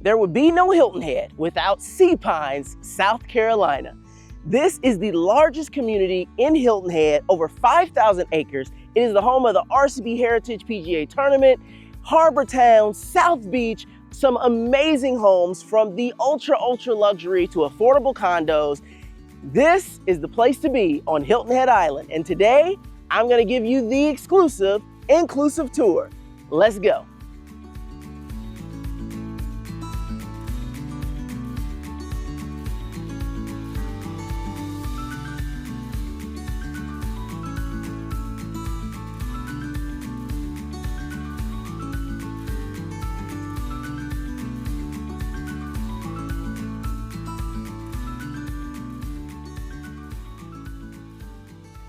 There would be no Hilton Head without Sea Pines, South Carolina. This is the largest community in Hilton Head, over 5,000 acres. It is the home of the RCB Heritage PGA Tournament, Harbour Town, South Beach, some amazing homes from the ultra luxury to affordable condos. This is the place to be on Hilton Head Island. And today, I'm gonna give you the exclusive, inclusive tour. Let's go.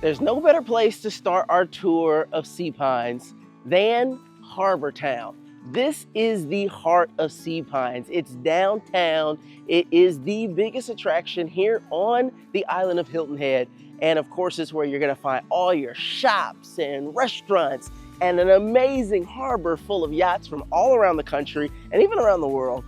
There's no better place to start our tour of Sea Pines than Harbour Town. This is the heart of Sea Pines. It's downtown. It is the biggest attraction here on the island of Hilton Head. And of course, it's where you're gonna find all your shops and restaurants and an amazing harbor full of yachts from all around the country and even around the world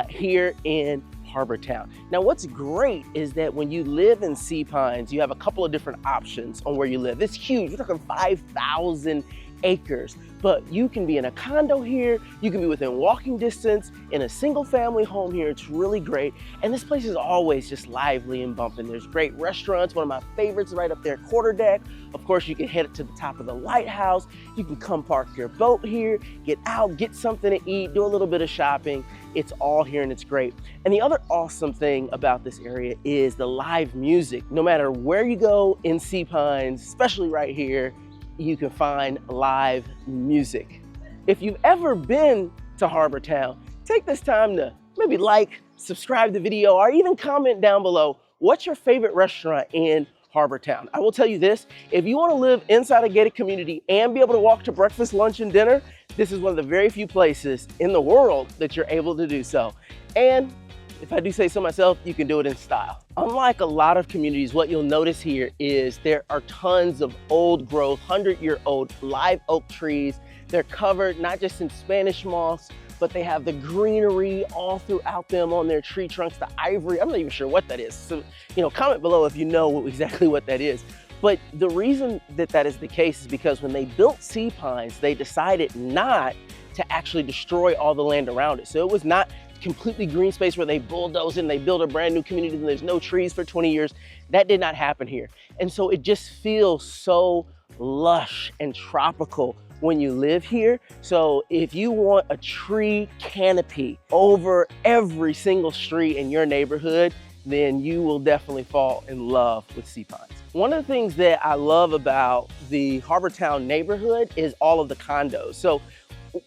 here in Harbour Town. Now, what's great is that when you live in Sea Pines, you have a couple of different options on where you live. It's huge, we're talking 5,000 acres, but you can be in a condo here, you can be within walking distance in a single family home here. It's really great. And this place is always just lively and bumping. There's great restaurants. One of my favorites right up there, Quarter Deck. Of course, you can head to the top of the lighthouse. You can come park your boat here, get out, get something to eat, do a little bit of shopping. It's all here and it's great. And the other awesome thing about this area is the live music. No matter where you go in Sea Pines, especially right here, you can find live music. If you've ever been to Harbour Town, take this time to maybe like, subscribe to the video, or even comment down below, what's your favorite restaurant in Harbour Town? I will tell you this, if you want to live inside a gated community and be able to walk to breakfast, lunch, and dinner, this is one of the very few places in the world that you're able to do so. And if I do say so myself, you can do it in style. Unlike a lot of communities, what you'll notice here is there are tons of old growth, 100-year-old live oak trees. They're covered not just in Spanish moss, but they have the greenery all throughout them on their tree trunks, the ivory. I'm not even sure what that is. So, comment below if you know exactly what that is. But the reason that that is the case is because when they built Sea Pines, they decided not to actually destroy all the land around it. So it was not completely green space where they bulldoze and they build a brand new community and there's no trees for 20 years. That did not happen here. And so it just feels so lush and tropical when you live here. So if you want a tree canopy over every single street in your neighborhood, then you will definitely fall in love with Sea Pines. One of the things that I love about the Harbour Town neighborhood is all of the condos. So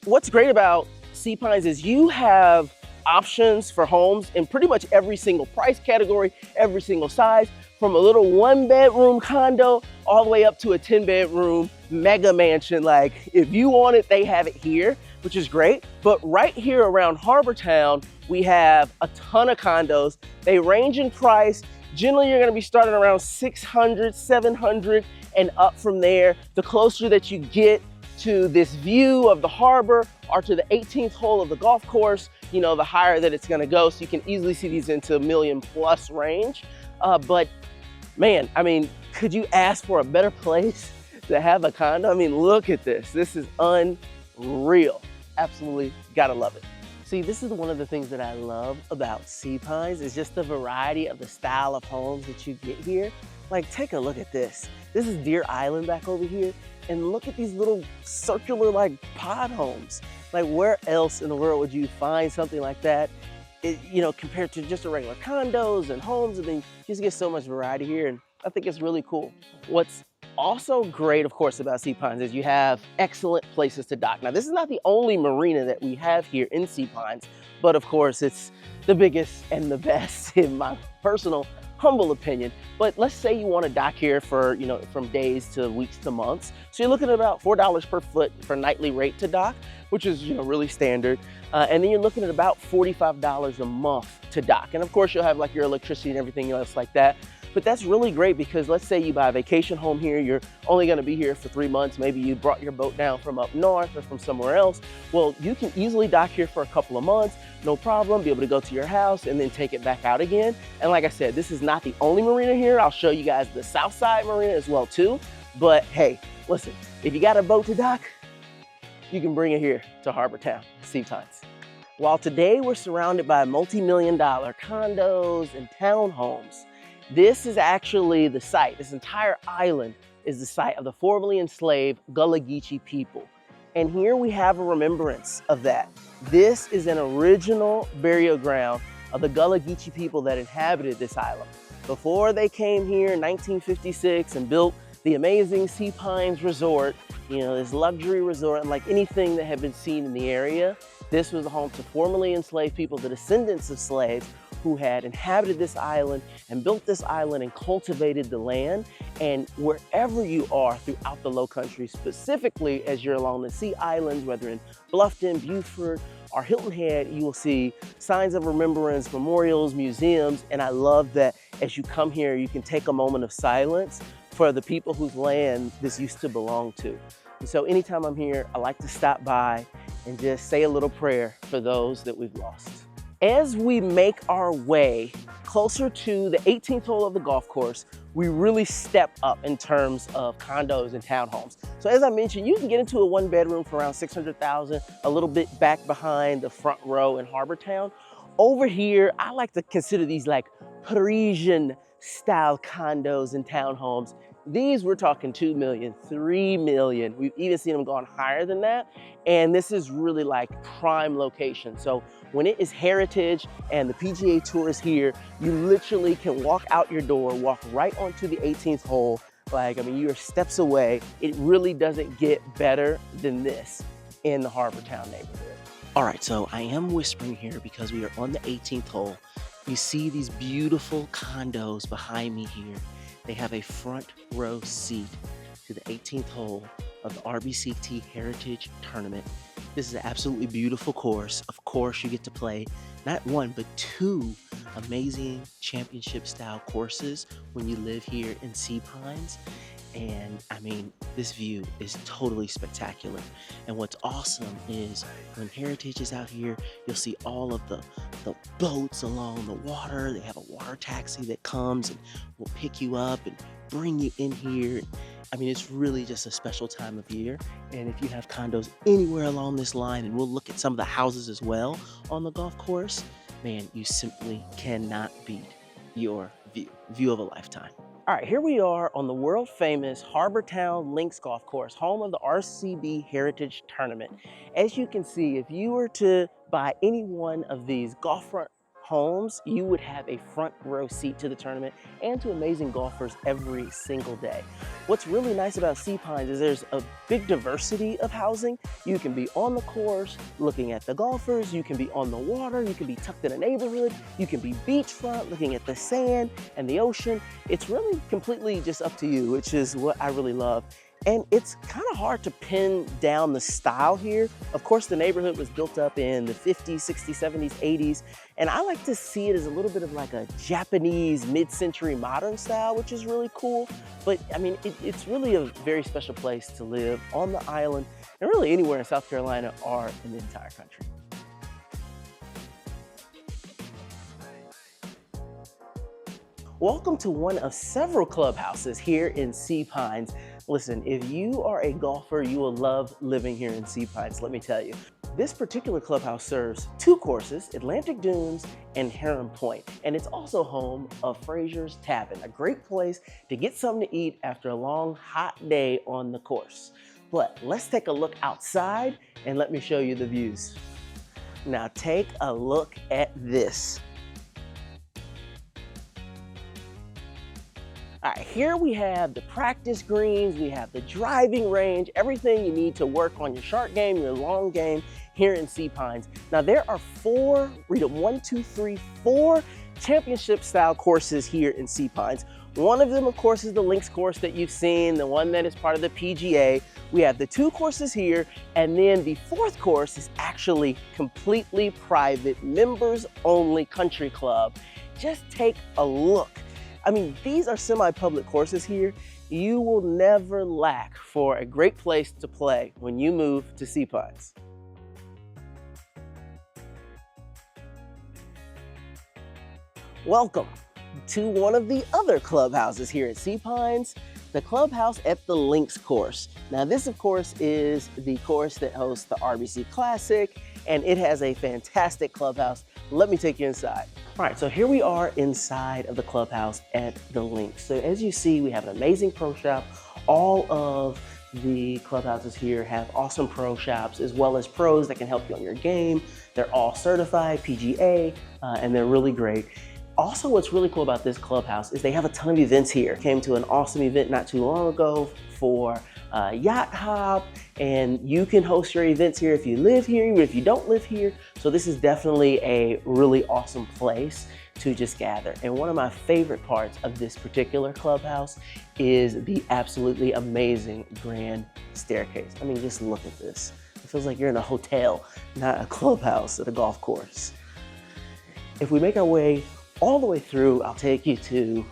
what's great about Sea Pines is you have options for homes in pretty much every single price category, every single size, from a little 1-bedroom condo all the way up to a 10-bedroom mega mansion. Like, if you want it, they have it here, which is great. But right here around Harbour Town, we have a ton of condos. They range in price. Generally, you're gonna be starting around 600, 700 and up from there. The closer that you get to this view of the harbor or to the 18th hole of the golf course, the higher that it's gonna go. So you can easily see these into $1 million+ range. But man, could you ask for a better place to have a condo? Look at this. This is unreal. Absolutely gotta love it. See, this is one of the things that I love about Sea Pines is just the variety of the style of homes that you get here. Like, take a look at this. This is Deer Island back over here. And look at these little circular pod homes. Like, where else in the world would you find something like that? Compared to just a regular condos and homes. You just get so much variety here, and I think it's really cool. What's also great, of course, about Sea Pines is you have excellent places to dock. Now, this is not the only marina that we have here in Sea Pines, but of course, it's the biggest and the best in my personal humble opinion. But let's say you want to dock here for, from days to weeks to months. So you're looking at about $4 per foot for nightly rate to dock, which is, really standard. And then you're looking at about $45 a month to dock. And of course, you'll have your electricity and everything else like that. But that's really great because let's say you buy a vacation home here, you're only gonna be here for 3 months, maybe you brought your boat down from up north or from somewhere else. Well, you can easily dock here for a couple of months, no problem, be able to go to your house and then take it back out again. And like I said, this is not the only marina here. I'll show you guys the South Side Marina as well too. But hey, listen, if you got a boat to dock, you can bring it here to Harbour Town, Sea Pines. While today we're surrounded by multi-million-dollar condos and townhomes, this is actually the site. This entire island is the site of the formerly enslaved Gullah Geechee people. And here we have a remembrance of that. This is an original burial ground of the Gullah Geechee people that inhabited this island. Before they came here in 1956 and built the amazing Sea Pines Resort, you know, this luxury resort, and like anything that had been seen in the area, this was the home to formerly enslaved people, the descendants of slaves who had inhabited this island and built this island and cultivated the land. And wherever you are throughout the Lowcountry, specifically as you're along the Sea Islands, whether in Bluffton, Beaufort, or Hilton Head, you will see signs of remembrance, memorials, museums. And I love that as you come here, you can take a moment of silence for the people whose land this used to belong to. And so anytime I'm here, I like to stop by and just say a little prayer for those that we've lost. As we make our way closer to the 18th hole of the golf course, we really step up in terms of condos and townhomes. So as I mentioned, you can get into a 1-bedroom for around $600,000, a little bit back behind the front row in Harbour Town. Over here, I like to consider these like Parisian style condos and townhomes. These we're talking 2 million, 3 million. We've even seen them going higher than that. And this is really like prime location. So when it is heritage and the PGA Tour is here, you literally can walk out your door, walk right onto the 18th hole. Like, I mean, you're steps away. It really doesn't get better than this in the Harbour Town neighborhood. All right, so I am whispering here because we are on the 18th hole. You see these beautiful condos behind me here. They have a front row seat to the 18th hole of the RBCT Heritage Tournament. This is an absolutely beautiful course. Of course, you get to play not one, but 2 amazing championship style courses when you live here in Sea Pines. And I mean, this view is totally spectacular. And what's awesome is when Heritage is out here, you'll see all of the boats along the water. They have a water taxi that comes and will pick you up and bring you in here. I mean, it's really just a special time of year. And if you have condos anywhere along this line, and we'll look at some of the houses as well on the golf course, man, you simply cannot beat your view of a lifetime. All right, here we are on the world famous Harbour Town Links Golf Course, home of the RCB Heritage Tournament. As you can see, if you were to buy any one of these golf front homes, you would have a front row seat to the tournament and to amazing golfers every single day. What's really nice about Sea Pines is there's a big diversity of housing. You can be on the course looking at the golfers, you can be on the water, you can be tucked in a neighborhood, you can be beachfront looking at the sand and the ocean. It's really completely just up to you, which is what I really love. And it's kind of hard to pin down the style here. Of course, the neighborhood was built up in the 50s, 60s, 70s, 80s. And I like to see it as a little bit of like a Japanese mid-century modern style, which is really cool. But I mean, it's really a very special place to live on the island and really anywhere in South Carolina or in the entire country. Welcome to one of several clubhouses here in Sea Pines. Listen, if you are a golfer, you will love living here in Sea Pines, let me tell you. This particular clubhouse serves 2 courses, Atlantic Dunes and Heron Point, and it's also home of Fraser's Tavern, a great place to get something to eat after a long, hot day on the course. But let's take a look outside and let me show you the views. Now take a look at this. All right, here we have the practice greens, we have the driving range, everything you need to work on your short game, your long game here in Sea Pines. Now there are 4 championship style courses here in Sea Pines. One of them, of course, is the links course that you've seen, the one that is part of the PGA. We have the 2 courses here, and then the 4th course is actually completely private, members only country club. Just take a look. I mean, these are semi-public courses here. You will never lack for a great place to play when you move to Sea Pines. Welcome to one of the other clubhouses here at Sea Pines, the clubhouse at the Links course. Now this, of course, is the course that hosts the RBC Classic, and it has a fantastic clubhouse. Let me take you inside. All right, so here we are inside of the clubhouse at the Links. So as you see, we have an amazing pro shop. All of the clubhouses here have awesome pro shops, as well as pros that can help you on your game. They're all certified PGA, and they're really great. Also, what's really cool about this clubhouse is they have a ton of events here. Came to an awesome event not too long ago for Yacht Hop, and you can host your events here if you live here, even if you don't live here. So this is definitely a really awesome place to just gather. And one of my favorite parts of this particular clubhouse is the absolutely amazing grand staircase. I mean, just look at this. It feels like you're in a hotel, not a clubhouse at a golf course. If we make our way all the way through, I'll take you to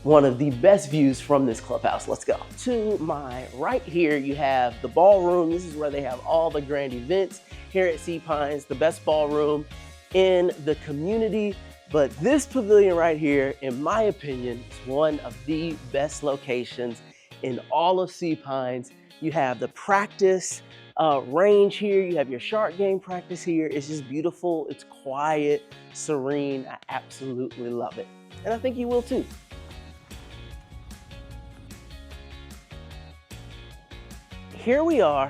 one of the best views from this clubhouse. Let's go. To my right here, you have the ballroom. This is where they have all the grand events here at Sea Pines, the best ballroom in the community. But this pavilion right here, in my opinion, is one of the best locations in all of Sea Pines. You have the practice range here. You have your shark game practice here. It's just beautiful. It's quiet, serene. I absolutely love it. And I think you will too. Here we are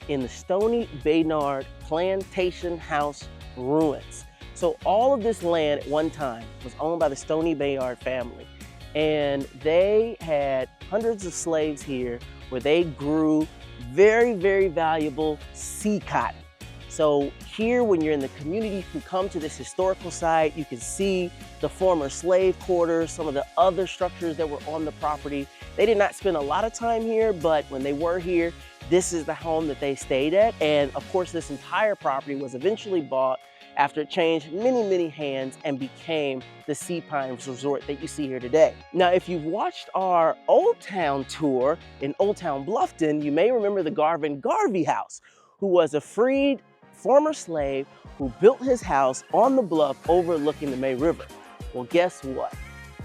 in the Stoney Baynard Plantation House ruins. So all of this land at one time was owned by the Stoney Baynard family. And they had hundreds of slaves here where they grew very, very valuable sea cotton. So here, when you're in the community, you can come to this historical site. You can see the former slave quarters, some of the other structures that were on the property. They did not spend a lot of time here, but when they were here, this is the home that they stayed at. And of course, this entire property was eventually bought after it changed many, many hands and became the Sea Pines Resort that you see here today. Now, if you've watched our Old Town tour in Old Town Bluffton, you may remember the Garvin Garvey house, who was a freed former slave who built his house on the bluff overlooking the May River. Well, guess what?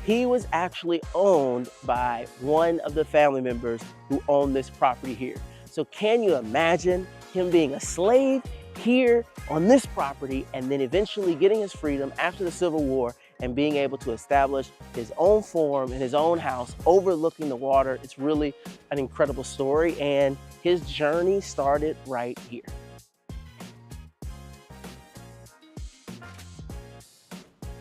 He was actually owned by one of the family members who owned this property here. So can you imagine him being a slave here on this property and then eventually getting his freedom after the Civil War and being able to establish his own farm and his own house overlooking the water? It's really an incredible story, and his journey started right here.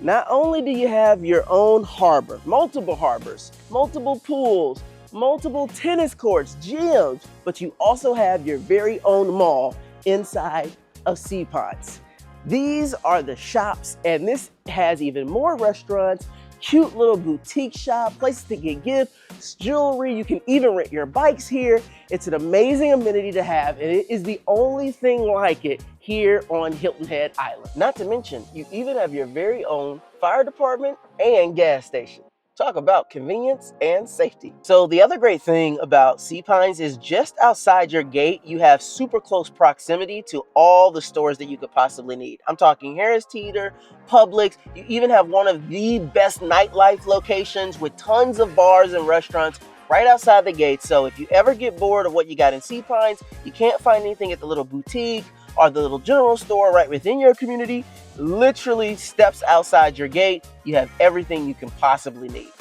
Not only do you have your own harbor, multiple harbors, multiple pools, multiple tennis courts, gyms, but you also have your very own mall inside of Sea Pines. These are the shops, and this has even more restaurants, cute little boutique shop, places to get gifts, jewelry. You can even rent your bikes here. It's an amazing amenity to have, and it is the only thing like it here on Hilton Head Island. Not to mention, you even have your very own fire department and gas station. Talk about convenience and safety. So the other great thing about Sea Pines is just outside your gate, you have super close proximity to all the stores that you could possibly need. I'm talking Harris Teeter, Publix. You even have one of the best nightlife locations with tons of bars and restaurants right outside the gate. So if you ever get bored of what you got in Sea Pines, you can't find anything at the little boutique or the little general store right within your community, literally steps outside your gate, you have everything you can possibly need.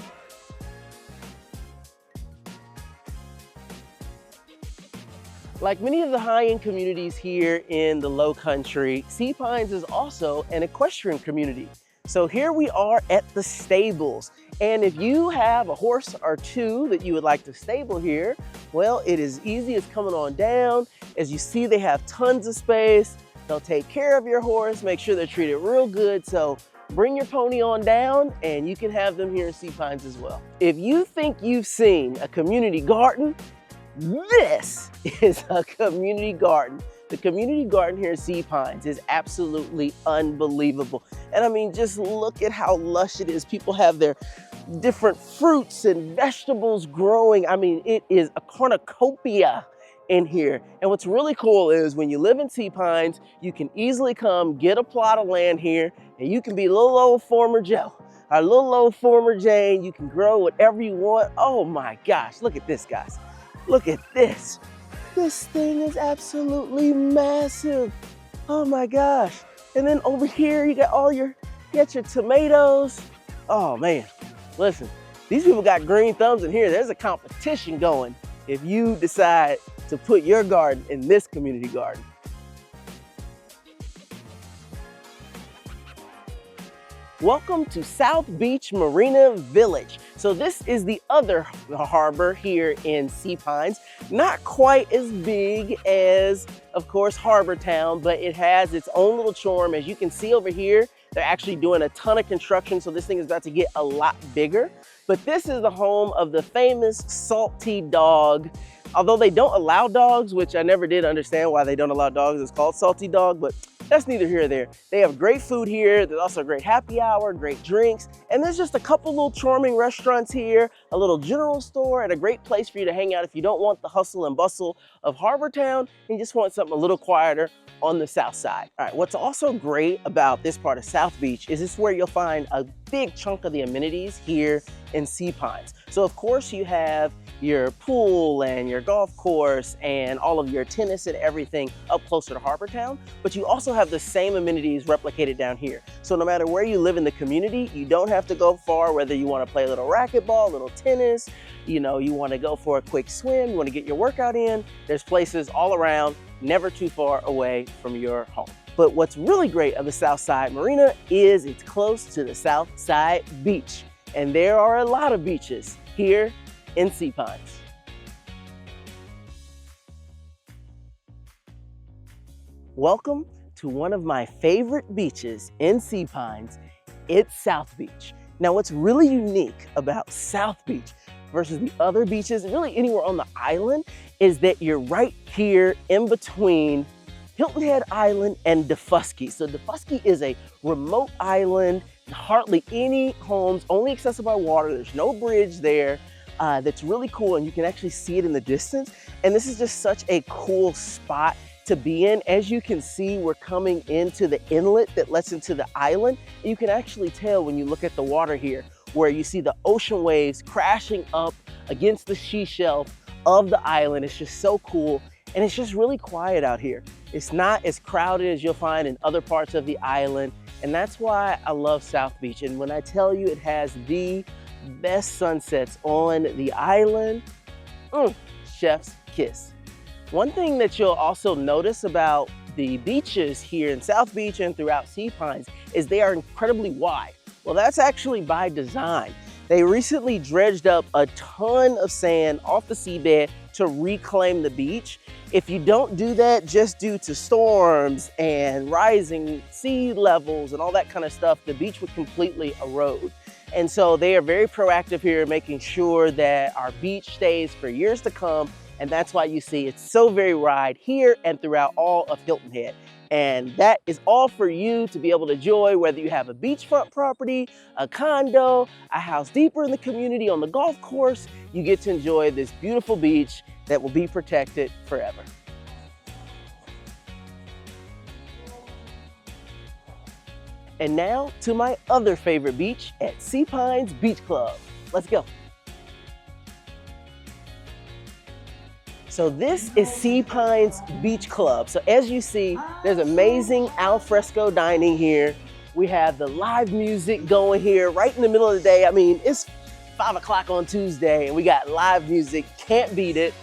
Like many of the high-end communities here in the Lowcountry, Sea Pines is also an equestrian community. So here we are at the stables. And if you have a horse or two that you would like to stable here, well, it is easy as coming on down. As you see, they have tons of space. They'll take care of your horse, make sure they're treated real good. So bring your pony on down and you can have them here in Sea Pines as well. If you think you've seen a community garden, this is a community garden. The community garden here at Sea Pines is absolutely unbelievable. And I mean, just look at how lush it is. People have their different fruits and vegetables growing. I mean, it is a cornucopia in here. And what's really cool is when you live in Sea Pines, you can easily come get a plot of land here and you can be little old Farmer Joe or little old Farmer Jane. You can grow whatever you want. Oh my gosh, look at this, guys. Look at this. This thing is absolutely massive. Oh my gosh. And then over here, you got you got your tomatoes. Oh man, listen, these people got green thumbs in here. There's a competition going if you decide to put your garden in this community garden. Welcome to South Beach Marina Village. So this is the other harbor here in Sea Pines. Not quite as big as, of course, Harbour Town, but it has its own little charm. As you can see over here, they're actually doing a ton of construction, so this thing is about to get a lot bigger. But this is the home of the famous salty dog. Although they don't allow dogs, which I never did understand why they don't allow dogs, it's called Salty Dog, but that's neither here nor there. They have great food here. There's also a great happy hour, great drinks, and there's just a couple little charming restaurants here, a little general store, and a great place for you to hang out if you don't want the hustle and bustle of Harbour Town and you just want something a little quieter on the south side. All right, what's also great about this part of South Beach is this is where you'll find a big chunk of the amenities here in Sea Pines. So of course you have your pool and your golf course and all of your tennis and everything up closer to Harbour Town, but you also have the same amenities replicated down here. So no matter where you live in the community, you don't have to go far, whether you want to play a little racquetball, a little tennis, you want to go for a quick swim, you want to get your workout in, there's places all around, never too far away from your home. But what's really great of the South Side Marina is it's close to the South Side Beach. And there are a lot of beaches here in Sea Pines. Welcome to one of my favorite beaches in Sea Pines. It's South Beach. Now what's really unique about South Beach versus the other beaches, and really anywhere on the island, is that you're right here in between Hilton Head Island and Defusky. So Defusky is a remote island, hardly any homes, only accessible by water. There's no bridge there. That's really cool, and you can actually see it in the distance. And this is just such a cool spot to be in. As you can see, we're coming into the inlet that lets into the island. You can actually tell when you look at the water here, where you see the ocean waves crashing up against the sea shelf of the island. It's just so cool, and it's just really quiet out here. It's not as crowded as you'll find in other parts of the island, and that's why I love South Beach. And when I tell you it has the best sunsets on the island, chef's kiss. One thing that you'll also notice about the beaches here in South Beach and throughout Sea Pines is they are incredibly wide. Well, that's actually by design. They recently dredged up a ton of sand off the seabed to reclaim the beach. If you don't do that just due to storms and rising sea levels and all that kind of stuff, the beach would completely erode. And so they are very proactive here, making sure that our beach stays for years to come. And that's why you see it's so very wide here and throughout all of Hilton Head. And that is all for you to be able to enjoy, whether you have a beachfront property, a condo, a house deeper in the community, on the golf course. You get to enjoy this beautiful beach that will be protected forever. And now to my other favorite beach at Sea Pines Beach Club. Let's go. So this is Sea Pines Beach Club. So as you see, there's amazing al fresco dining here. We have the live music going here right in the middle of the day. I mean, it's 5 o'clock on Tuesday and we got live music, can't beat it.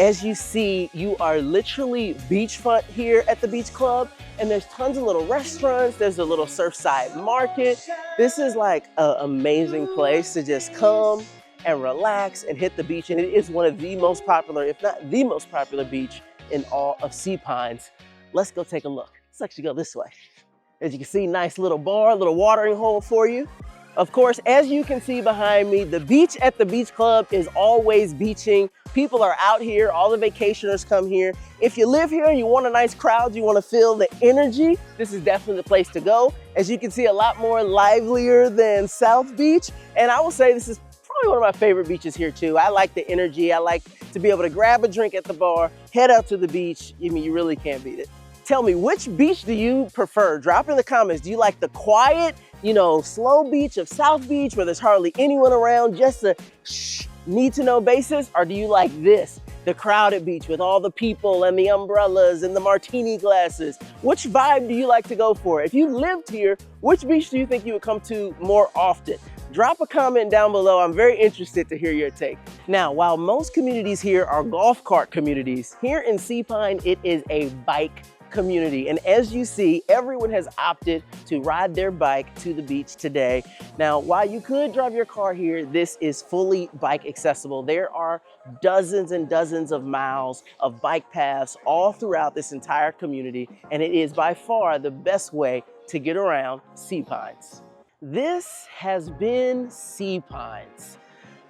As you see, you are literally beachfront here at the Beach Club, and there's tons of little restaurants. There's a little Surfside market. This is like an amazing place to just come and relax and hit the beach. And it is one of the most popular, if not the most popular beach in all of Sea Pines. Let's go take a look. Let's actually go this way. As you can see, nice little bar, little watering hole for you. Of course, as you can see behind me, the beach at the beach club is always beaching. People are out here, all the vacationers come here. If you live here and you want a nice crowd, you want to feel the energy, this is definitely the place to go. As you can see, a lot more livelier than South Beach. And I will say this is probably one of my favorite beaches here too. I like the energy. I like to be able to grab a drink at the bar, head out to the beach. I mean, you really can't beat it. Tell me, which beach do you prefer? Drop in the comments. Do you like the quiet, slow beach of South Beach where there's hardly anyone around, just a need to know basis? Or do you like this, the crowded beach with all the people and the umbrellas and the martini glasses? Which vibe do you like to go for? If you lived here, which beach do you think you would come to more often? Drop a comment down below. I'm very interested to hear your take. Now, while most communities here are golf cart communities, here in Sea Pine, it is a bike community. And as you see, everyone has opted to ride their bike to the beach today. Now, while you could drive your car here, this is fully bike accessible. There are dozens and dozens of miles of bike paths all throughout this entire community, and it is by far the best way to get around Sea Pines. This has been Sea Pines.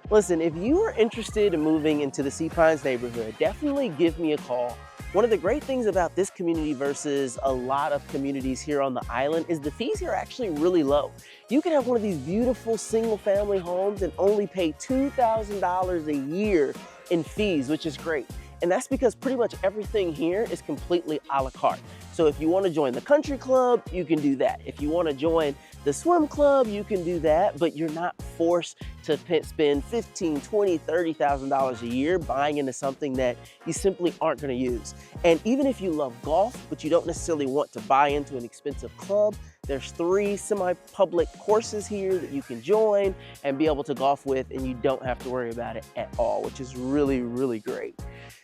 Listen, if you are interested in moving into the Sea Pines neighborhood, definitely give me a call. One of the great things about this community versus a lot of communities here on the island is the fees here are actually really low. You can have one of these beautiful single family homes and only pay $2,000 a year in fees, which is great. And that's because pretty much everything here is completely a la carte. So if you want to join the country club, you can do that. If you want to join the swim club, you can do that, but you're not forced to spend $15,000, $20,000, $30,000 a year buying into something that you simply aren't going to use. And even if you love golf, but you don't necessarily want to buy into an expensive club, there's 3 semi-public courses here that you can join and be able to golf with, and you don't have to worry about it at all, which is really, really great.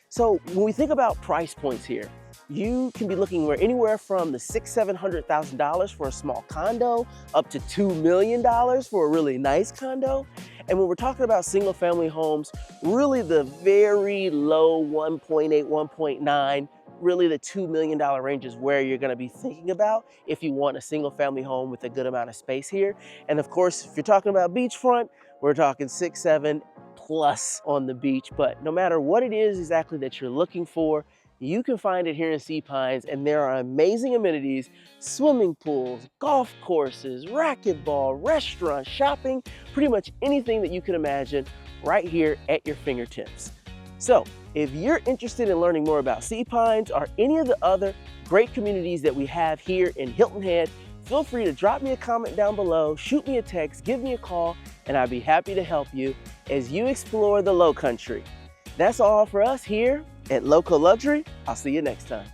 So when we think about price points here, you can be looking anywhere from the $600,000–$700,000 for a small condo up to $2 million for a really nice condo. And when we're talking about single family homes, really the very low 1.8, 1.9, really the $2 million range is where you're gonna be thinking about if you want a single family home with a good amount of space here. And of course, if you're talking about beachfront, we're talking 6, 7 plus on the beach. But no matter what it is exactly that you're looking for, you can find it here in Sea Pines, and there are amazing amenities, swimming pools, golf courses, racquetball, restaurants, shopping, pretty much anything that you can imagine right here at your fingertips. So if you're interested in learning more about Sea Pines or any of the other great communities that we have here in Hilton Head, feel free to drop me a comment down below, shoot me a text, give me a call, and I'd be happy to help you as you explore the Lowcountry. That's all for us here at LowCo Luxury. I'll see you next time.